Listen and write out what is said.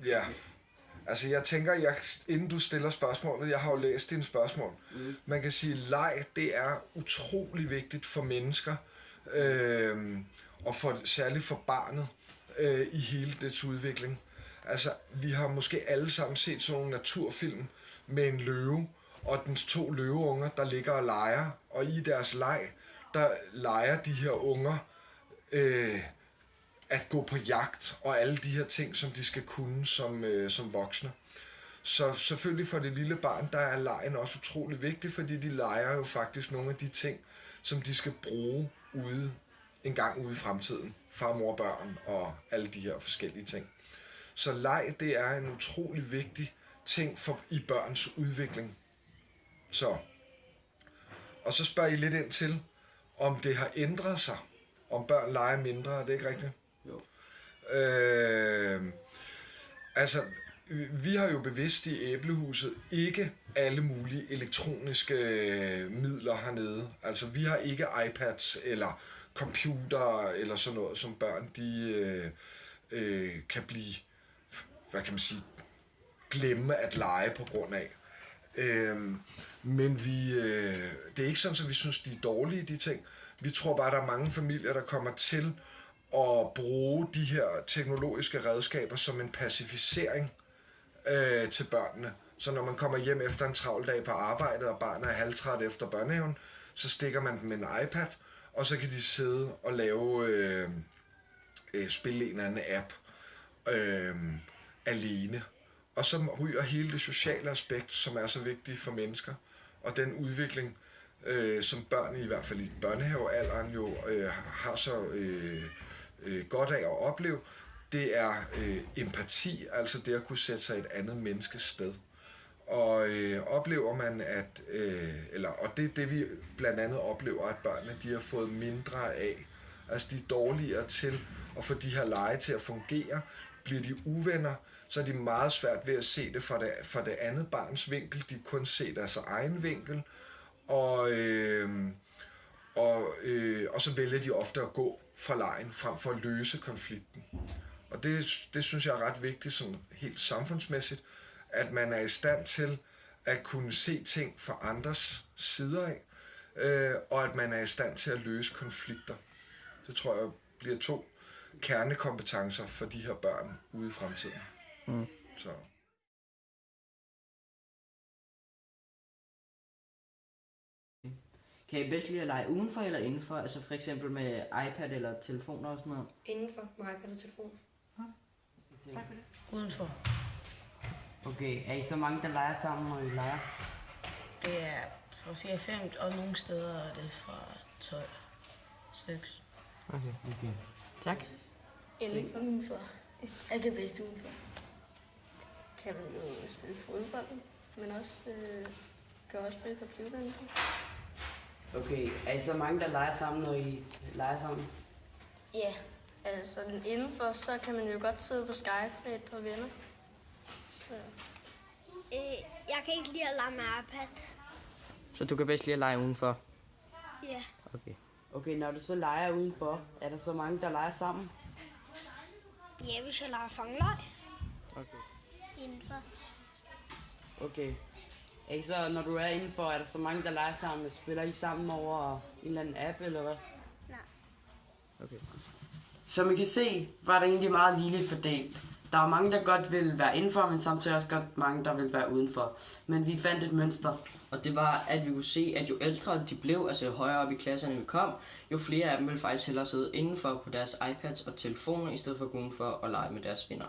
Ja, altså jeg tænker, inden du stiller spørgsmålet, jeg har jo læst dine spørgsmål, man kan sige, at leg, det er utrolig vigtigt for mennesker, og særligt for barnet i hele dets udvikling. Altså, vi har måske alle sammen set sådan nogle naturfilm med en løve, og dens 2 løveunger, der ligger og leger, og i deres leg, der leger de her unger at gå på jagt, og alle de her ting, som de skal kunne som voksne. Så selvfølgelig for det lille barn, der er legen også utrolig vigtig, fordi de leger jo faktisk nogle af de ting, som de skal bruge en gang ude i fremtiden. Far, mor, børn og alle de her forskellige ting. Så leg, det er en utrolig vigtig ting i børns udvikling. Og så spørger I lidt ind til, om det har ændret sig, om børn leger mindre, er det ikke rigtigt? Jo. Altså, vi har jo bevidst i Æblehuset ikke alle mulige elektroniske midler hernede. Altså, vi har ikke iPads eller computer eller sådan noget, som børn de kan blive, hvad kan man sige, glemme at lege på grund af. Men det er ikke sådan, at vi synes, de er dårlige, de ting. Vi tror bare, at der er mange familier, der kommer til at bruge de her teknologiske redskaber som en pacificering til børnene. Så når man kommer hjem efter en travl dag på arbejdet, og barnet er halvtræt efter børnehaven, så stikker man dem en iPad, og så kan de sidde og spille en eller anden app alene. Og så ryger hele det sociale aspekt, som er så vigtigt for mennesker, og den udvikling, som børn i hvert fald i børnehavealderen jo har så godt af at opleve, det er empati, altså det at kunne sætte sig et andet menneskes sted. Og oplever man, og det er det, vi blandt andet oplever, at børnene de har fået mindre af. Altså de er dårligere til at få de her lege til at fungere. Bliver de uvenner, så er de meget svært ved at se det fra det andet barns vinkel. De kun ser deres egen vinkel. Og så vælger de ofte at gå fra legen, frem for at løse konflikten. Og det synes jeg er ret vigtigt, sådan helt samfundsmæssigt, at man er i stand til at kunne se ting fra andres sider af, og at man er i stand til at løse konflikter. Det tror jeg bliver 2 kernekompetencer for de her børn ude i fremtiden. Så. Kan I bedst lide at lege udenfor eller indenfor? Altså for eksempel med iPad eller telefoner og sådan noget? Indenfor med iPad og telefon. Tak for det. Udenfor. Okay, er I så mange, der leger sammen, når I leger? Det er fra 4-5, og nogle steder er det fra 12 stykker. Okay. Tak. Eller udenfor. Jeg kan bedst udenfor. Kan man jo spille fodbold, men også kan også spille computer udenfor. Okay, er I så mange, der leger sammen, når I leger sammen? Ja, altså indenfor, så kan man jo godt sidde på Skype med et par venner. Så. Jeg kan ikke lide at lege med iPad. Så du kan bedst lide at lege udenfor? Ja. Okay, når du så leger udenfor, er der så mange, der leger sammen? Ja, hvis jeg leger fangelej. Okay. Indenfor. Okay. Er I så, når du er indenfor, er der så mange, der leger sammen? Spiller I sammen over en eller anden app, eller hvad? Nej. Okay. Som I kan se, var der egentlig meget ligeligt fordelt. Der er mange, der godt vil være indenfor, men samtidig også godt mange, der vil være udenfor. Men vi fandt et mønster. Og det var, at vi kunne se, at jo ældre de blev, altså jo højere op i klasserne vi kom, jo flere af dem ville faktisk hellere sidde indenfor på deres iPads og telefoner, i stedet for at gå udenfor og lege med deres venner.